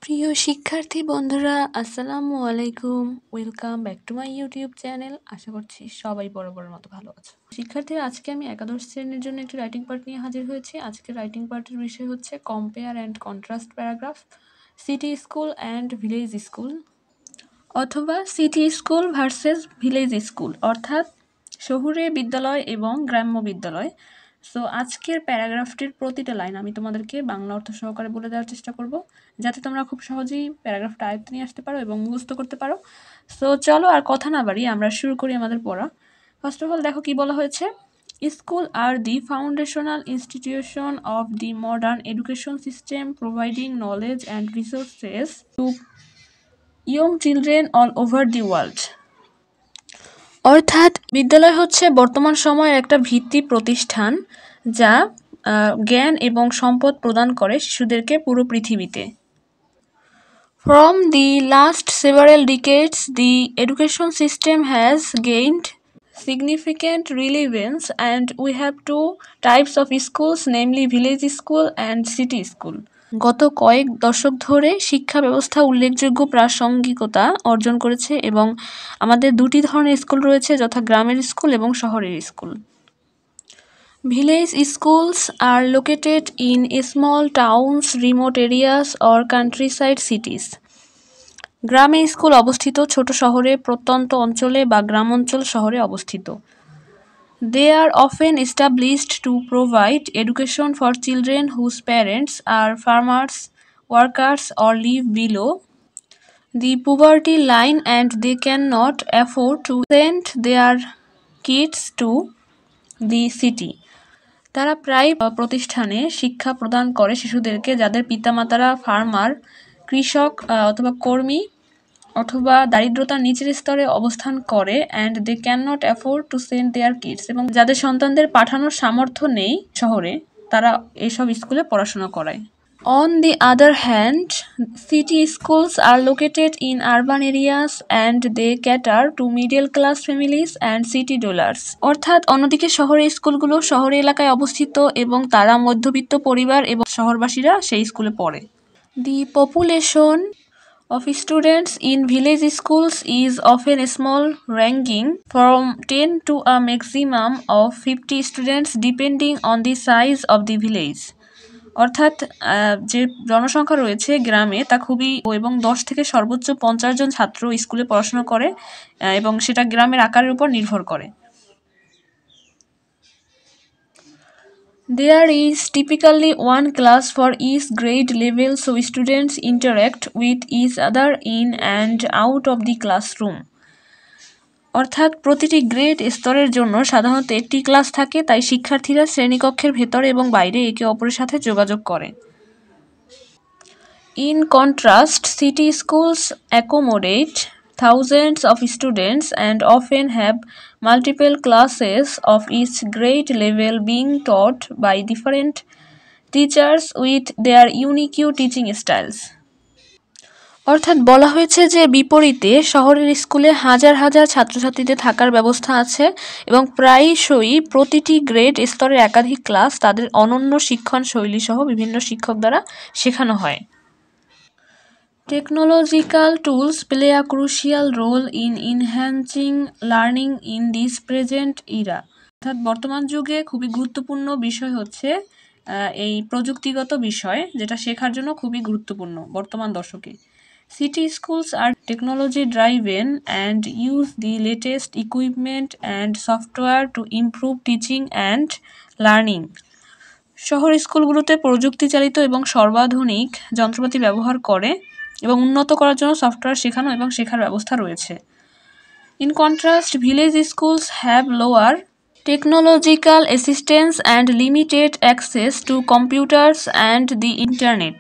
প্রিয় শিক্ষার্থী বন্ধুরা, আসসালামু আলাইকুম। Welcome back to my YouTube channel. আশা করছি সবাই বরাবরের মতো ভালো আছে। শিক্ষার্থীরা, আজকে আমি একাদশ শ্রেণীর জন্য একটি রাইটিং পার্ট নিয়ে হাজির হয়েছি। আজকে রাইটিং পার্টের বিষয় হচ্ছে compare and contrast paragraph, city school and village school, অথবা city school versus village school, অর্থাৎ শহুরে বিদ্যালয় এবং গ্রাম্য বিদ্যালয়। সো আজকের প্যারাগ্রাফটির প্রতিটা লাইন আমি তোমাদেরকে বাংলা অর্থ সহকারে বলে দেওয়ার চেষ্টা করব, যাতে তোমরা খুব সহজেই প্যারাগ্রাফটা আয়ত্তে নিয়ে আসতে পারো এবং মুখস্থ করতে পারো। সো চলো আর কথা না বাড়িয়ে আমরা শুরু করি আমাদের পড়া। ফার্স্ট অফ অল দেখো কি বলা হয়েছে। School are the foundational institution of the modern education system, providing knowledge and resources to young children all over the world. অর্থাৎ বিদ্যালয় হচ্ছে বর্তমান সময়ের একটা ভিত্তি প্রতিষ্ঠান, যা জ্ঞান এবং সম্পদ প্রদান করে শিশুদেরকে পুরো পৃথিবীতে। From the last several decades, the education system has gained significant relevance, and we have two types of schools, namely village school and city school. গত কয়েক দশক ধরে শিক্ষা ব্যবস্থা উল্লেখযোগ্য প্রাসঙ্গিকতা অর্জন করেছে এবং আমাদের দুটি ধরনের স্কুল রয়েছে, যথা গ্রামের স্কুল এবং শহরের school. Village schools are located in small towns, remote areas or countryside cities. গ্রামে স্কুল অবস্থিত ছোট শহরে, প্রত্যন্ত অঞ্চলে বা গ্রামাঞ্চল শহরে অবস্থিত। They are often established to provide education for children whose parents are farmers, workers, or live below the poverty line and they cannot afford to send their kids to the city. তারা প্রায় প্রতিষ্ঠানে শিক্ষা প্রদান করে শিশুদেরকে যাদের পিতামাতারা farmer, কৃষক অথবা কর্মী অথবা দারিদ্রতার নিচের স্তরে অবস্থান করে, and they can not afford to send their kids, এবং যাদের সন্তানদের পাঠানোর সামর্থ্য নেই শহরে, তারা এইসব স্কুলে পড়াশোনা করায়। On the other hand, city schools are located in urban areas and they cater to middle class families and city dwellers. অর্থাৎ অন্যদিকে শহরের স্কুলগুলো শহরে এলাকায় অবস্থিত এবং তারা মধ্যবিত্ত পরিবার এবং শহরবাসীরা সেই স্কুলে পড়ে। The population of students in village schools is often small, ranging from 10 to a maximum of 50 students depending on the size of the village. অর্থাৎ যে জনসংখ্যা রয়েছে গ্রামে তা খুবই, এবং 10 থেকে সর্বোচ্চ 50 জন ছাত্র স্কুলে পড়াশোনা করে এবং সেটা গ্রামের আকারের উপর নির্ভর করে। There is typically one class for each grade level, so students interact with each other in and out of the classroom. অর্থাৎ প্রতিটি গ্রেড স্তরের জন্য সাধারণত একটি ক্লাস থাকে, তাই শিক্ষার্থীরা শ্রেণীকক্ষের ভেতরে এবং বাইরে একে অপরের সাথে যোগাযোগ করে। In contrast, city schools accommodate thousands of students and often have multiple classes of each grade level being taught by different teachers with their unique teaching styles. অর্থাৎ বলা হয়েছে যে বিপরীতে শহরের স্কুলে হাজার হাজার ছাত্রছাত্রীদের থাকার ব্যবস্থা আছে এবং প্রায়শই প্রতিটি গ্রেড স্তরের একাধিক ক্লাস তাদের অনন্য শিক্ষণ শৈলী সহ বিভিন্ন শিক্ষক দ্বারা শেখানো হয়। Technological tools play a crucial role in enhancing learning in this present era. অর্থাৎ বর্তমান যুগে খুবই গুরুত্বপূর্ণ বিষয় হচ্ছে এই প্রযুক্তিগত বিষয়, যেটা শেখার জন্য খুবই গুরুত্বপূর্ণ বর্তমান দশকে। City schools are technology driven and use the latest equipment and software to improve teaching and learning. শহর স্কুলগুলোতে প্রযুক্তি চালিত এবং সর্বাধুনিক যন্ত্রপাতি ব্যবহার করে এবং উন্নত করার জন্য সফটওয়্যার শেখানো এবং শেখার ব্যবস্থা রয়েছে। In contrast, village schools have lower technological assistance and limited access to computers and the internet.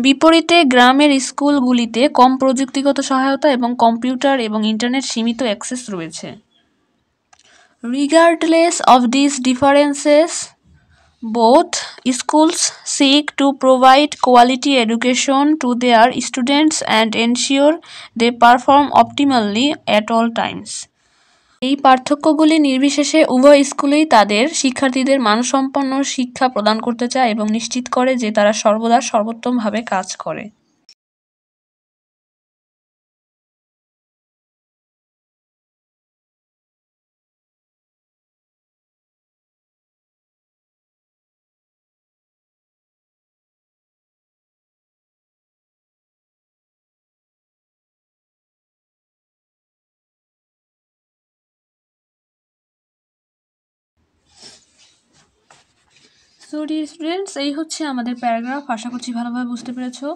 বিপরীতে গ্রামের স্কুলগুলিতে কম প্রযুক্তিগত সহায়তা এবং কম্পিউটার এবং ইন্টারনেট সীমিত অ্যাক্সেস রয়েছে। Regardless of these differences, both schools seek to provide quality education to their students and ensure they perform optimally at all times. এই পার্থক্যগুলি নির্বিশেষে উভয় স্কুলেই তাদের শিক্ষার্থীদের মানসম্পন্ন শিক্ষা প্রদান করতে চায় এবং নিশ্চিত করে যে তারা সর্বদা সর্বোত্তমভাবে কাজ করে। সো ডিয়ার স্টুডেন্টস, এই হচ্ছে আমাদের প্যারাগ্রাফ। আশা করছি ভালোভাবে বুঝতে পেরেছো।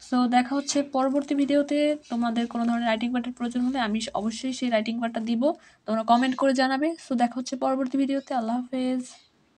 সো দেখা হচ্ছে পরবর্তী ভিডিওতে। তোমাদের কোনো ধরনের রাইটিং পার্টের প্রয়োজন হলে আমি অবশ্যই সেই রাইটিং পার্টটা দিব, তোমরা কমেন্ট করে জানাবে। সো দেখা হচ্ছে পরবর্তী ভিডিওতে। আল্লাহ হাফেজ।